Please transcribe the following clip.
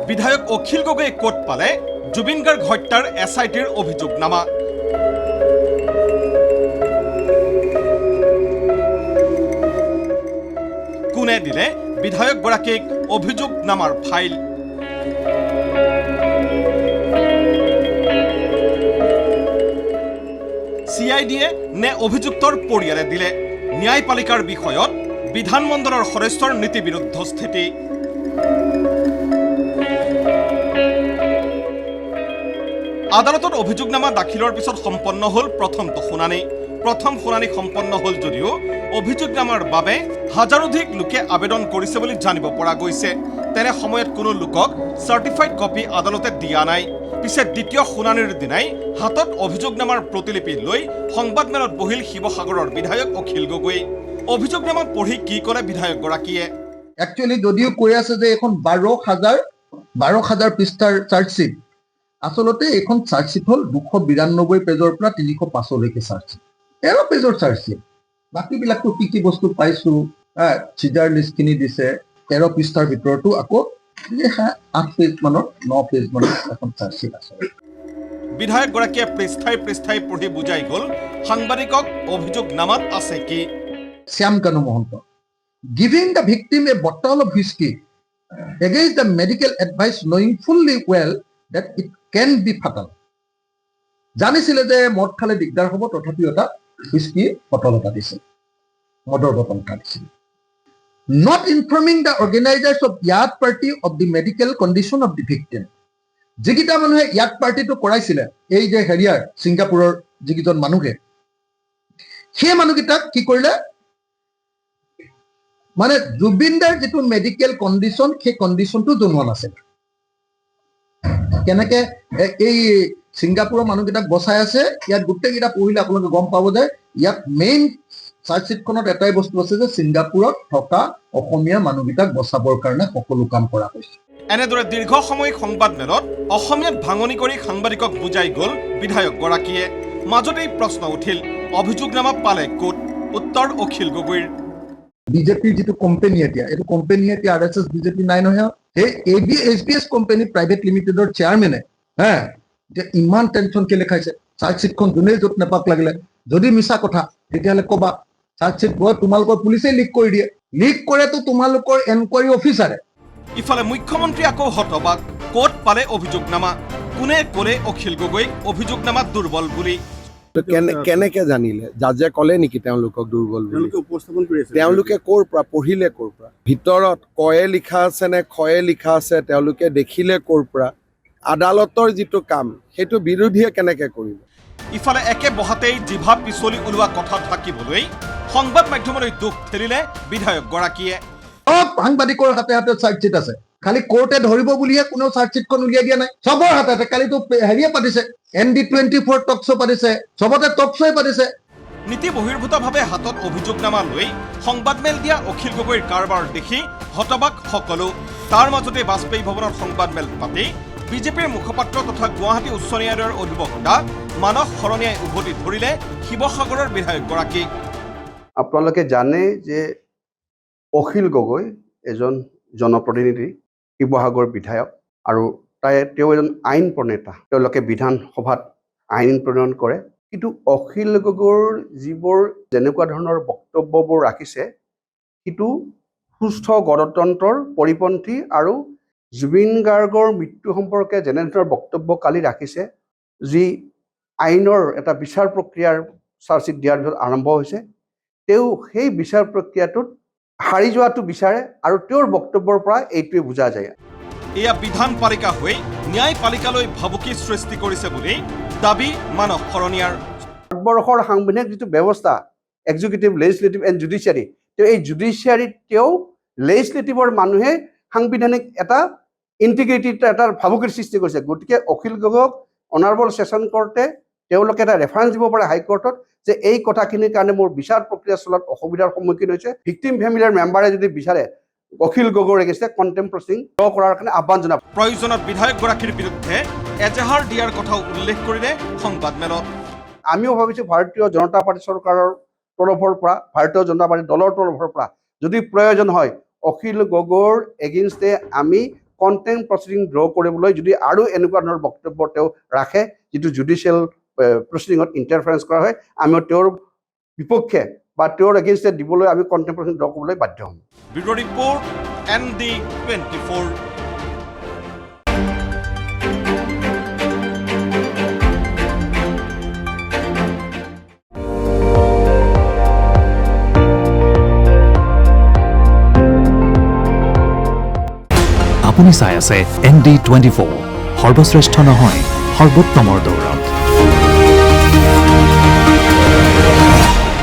বিধায়ক অখিল গগৈয়ে কোৰ্ট পালে জুবিন গাৰ্গ হত্যাৰ SITৰ অভিযোগনামা। কোনে দিলে বিধায়কগৰাকীক অভিযোগনামাৰ ফাইল? CIDয়ে নে অভিযুক্তৰ পৰিয়ালে দিলে? ন্যায়পালিকাৰ বিষয়ত বিধানমণ্ডলৰ সদস্যৰ নীতিবিৰুদ্ধ স্থিতি। আদালতত অভিযোগনামা দাখিলৰ পিছত সম্পন্ন হ'ল প্ৰথমটো শুনানি। প্ৰথম শুনানি সম্পন্ন হ'ল যদিও অভিযোগনামাৰ বাবে হাজাৰোধিক লোকে আবেদন কৰিছে বুলি জানিব পৰা গৈছে। তেনে সময়ত কোনো লোকক চাৰ্টিফাইড কপি আদালতে দিয়া নাই। পিছে দ্বিতীয় শুনানিৰ দিনাই হাতত অভিযোগনামাৰ প্ৰতিলিপি লৈ সংবাদমেলত বহিল শিৱসাগৰৰ বিধায়ক অখিল গগৈ। অভিযোগনামা পঢ়ি কি ক'লে বিধায়কগৰাকীয়ে? একচুৱেলি যদিও কৈ আছে যে এখন 12,000 পৃষ্ঠাৰ চাৰ্জশ্বিট, আচলতে এখন চাৰ্জশ্বিট হ'ল 292 পেজৰ পৰা 305লৈকে চাৰ্জশ্বিট, 13 পেজৰ চাৰ্জশ্বিট। বাকীবিলাকতো কি কি বস্তু পাইছো, চিজাৰ লিষ্টখিনি দিছে 13 পৃষ্ঠাৰ ভিতৰতো আকৌ 8 পেজ মানৰ 9 পেজ মানৰ এখন চাৰ্জশ্বিট আছে। বিধায়কগৰাকীয়ে পৃষ্ঠাই পৃষ্ঠাই পঢ়ি বুজাই গ'ল সাংবাদিকক অভিযোগনামাত আছে কি। Shyam Kanu Mahanta, giving the victim a bottle of whiskey against the medical advice knowing fully well that it can be fatal. জানিছিলে যে মদ খালে দিগদাৰ হ'ব, তথাপিও এটা হুইস্কি বটল এটা দিছিল, মদৰ বটল এটা দিছিল। Not informing the organizers of yacht party of the medical condition of the victim. যিকেইটা মানুহে ইয়াত পাৰ্টিটো কৰাইছিলে, এই যে হেৰিয়াৰ ছিংগাপুৰৰ যিকেইজন মানুহে, সেই মানুহকেইটাক কি কৰিলে, মানে জুবিনদাৰ যিটো মেডিকেল কণ্ডিশ্যন, সেই কণ্ডিশ্যনটো জনোৱা নাছিল। কেনেকে এই ছিংগাপুৰৰ মানুহকেইটাক বচাই আছে, ইয়াত গোটেইকেইটা পঢ়িলে আপোনালোকে গম পাব যে ইয়াত মেইন চাৰ্জশ্বিটখনত এটাই বস্তু আছে যে ছিংগাপুৰত থকা অসমীয়া মানুহকেইটাক বচাবৰ কাৰণে সকলো কাম কৰা হৈছে। এনেদৰে দীৰ্ঘ সাময়িক সংবাদমেলত অসমীয়াত ভাঙনি কৰি সাংবাদিকক বুজাই গ'ল বিধায়কগৰাকীয়ে। মাজতেই প্ৰশ্ন উঠিল, অভিযোগনামা পালে ক'ত? উত্তৰ অখিল গগৈৰ। বিজেপিৰ যিটো কোম্পানী, এতিয়া এইটো কোম্পানী এতিয়া RSS বিজেপি নাই নহয়। সেই SBS কোম্পানী প্ৰাইভেট লিমিটেডৰ চেয়াৰমেনে এতিয়া ইমান টেনশ্যন কেলে খাইছে? চাৰ্জশ্বিটখন যোনেই য'ত নেপাক লাগিলে, যদি মিছা কথা তেতিয়াহ'লে ক'বা। চাৰ্জশ্বিট তোমালোকৰ পুলিচেই লিক কৰি দিয়ে, লিক কৰেতো তোমালোকৰ এনকুৱাৰী অফিচাৰে। ইফালে মুখ্যমন্ত্ৰী আকৌ হতবাক, ক'ত পালে অভিযোগনামা? কোনে ক'লে অখিল গগৈক অভিযোগনামাত দুৰ্বল বুলি? কেনেকে জানিলে? জাজে ক'লে নেকি তেওঁলোকক দুৰ্বল বুলি? তেওঁলোকে ক'ৰ পৰা পঢ়িলে, ক'ৰ পৰা? ভিতৰত কয়ে লিখা আছে নে খয়ে লিখা আছে তেওঁলোকে দেখিলে ক'ৰ পৰা? আদালতৰ যিটো কাম সেইটো বিৰোধীয়ে কেনেকে কৰিব? ইফালে একে বহাতেই জিভা পিছলি ওলোৱা কথা থাকিবলৈ সংবাদ মাধ্যমলৈ দুখ ঠেলিলে বিধায়কগৰাকীয়ে। সব সাংবাদিকৰ হাতে হাতে চাৰ্জশ্বিট আছে, খালি কোৰ্টে ধৰিব বুলিহে কোনেও চাৰ্জশ্বিটখন উলিয়াই দিয়া নাই। চবৰ হাতে কালিতো হেৰিয়ে পাতিছে, ND24 টক শ্ব' পাতিছে, চবতে টক শ্ব'ই পাতিছে। নীতি বহিৰ্ভূতভাৱে হাতত অভিযোগনামা লৈ সংবাদমেল দিয়া অখিল গগৈৰ কাৰবাৰ দেখি হতবাক সকলো। তাৰ মাজতে বাজপেয়ী ভৱনত সংবাদমেল পাতি বিজেপিৰ মুখপাত্ৰ তথা গুৱাহাটী উচ্চ ন্যায়ালয়ৰ অধিবক্তা মানস শৰণীয়াই উভতি ধৰিলে শিৱসাগৰৰ বিধায়কগৰাকীক। আপোনালোকে জানে যে অখিল গগৈ এজন জনপ্ৰতিনিধি, শিৱসাগৰ বিধায়ক, আৰু তেওঁ এজন আইন প্ৰণেতা। তেওঁলোকে বিধানসভাত আইন প্ৰণয়ন কৰে। কিন্তু অখিল গগৈৰ যিবোৰ যেনেকুৱা ধৰণৰ বক্তব্যবোৰ ৰাখিছে, সেইটো সুস্থ গণতন্ত্ৰৰ পৰিপন্থী। আৰু জুবিন গাৰ্গৰ মৃত্যু সম্পৰ্কে যেনেধৰণৰ বক্তব্য কালি ৰাখিছে, যি আইনৰ এটা বিচাৰ প্ৰক্ৰিয়াৰ চাৰ্জশ্বিট দিয়াৰ পিছত আৰম্ভ হৈছে, তেওঁ সেই বিচাৰ প্ৰক্ৰিয়াটোত হাৰি যোৱাটো বিচাৰে, আৰু তেওঁৰ বক্তব্যৰ পৰা এইটোৱে বুজা যায়। এয়া বিধানপালিকা হৈ ন্যায়পালিকালৈ ভাবুকি সৃষ্টি কৰিছে বুলি দাবী মানস শৰণীয়াৰ। ভাৰতবৰ্ষৰ সাংবিধানিক যিটো ব্যৱস্থা, এক্সিকিউটিভ, লেজিছলেটিভ এণ্ড জুডিচিয়াৰী, তেওঁ এই জুডিচিয়াৰীত তেওঁ লেজিছলেটিভৰ মানুহে সাংবিধানিক এটা ইণ্টিগ্ৰিটিত এটা ভাবুকিৰ সৃষ্টি কৰিছে। গতিকে অখিল গগৈক অনাৰেবল ছেছন কোৰ্টে তেওঁলোকে এটা ৰেফাৰেঞ্চ দিব পাৰে হাইকোৰ্টত যে এই কথাখিনিৰ কাৰণে মোৰ বিচাৰ প্ৰক্ৰিয়া চলোৱাত অসুবিধাৰ সন্মুখীন হৈছে। ভিক্টিম ফেমিলিৰ মেম্বাৰে যদি বিচাৰে অখিল গগৈৰ এগেইনষ্টে কণ্টেম্প্ট প্ৰচিডিং কৰাৰ কাৰণে আহ্বান জনাব। প্ৰয়োজনত বিধায়কগৰাকীৰ বিৰুদ্ধে এজাহাৰ দিয়াৰ কথাও উল্লেখ কৰিলে সংবাদমেলত। আমিও ভাবিছোঁ ভাৰতীয় জনতা পাৰ্টি চৰকাৰৰ তৰফৰ পৰা, ভাৰতীয় জনতা পাৰ্টি দলৰ তৰফৰ পৰা যদি প্ৰয়োজন হয় অখিল গগৈৰ এগেইনষ্টে আমি কণ্টেম্প প্ৰচিডিং ড্ৰ কৰিবলৈ যদি আৰু এনেকুৱা ধৰণৰ বক্তব্য তেওঁ ৰাখে যিটো জুডিচিয়েল প্ৰচিডিঙত ইণ্টাৰফাৰেঞ্চ কৰা হয়, আমি তেওঁৰ বিপক্ষে বা তেওঁৰ এগেইনষ্টে দিবলৈ আমি কণ্টেম্প প্ৰচিডিং ড্ৰ কৰিবলৈ বাধ্য হ'ম। Bureau' report ND24। আপুনি চাই আছে ND24, সৰ্বশ্ৰেষ্ঠ নহয় সৰ্বোত্তমৰ দৌৰত।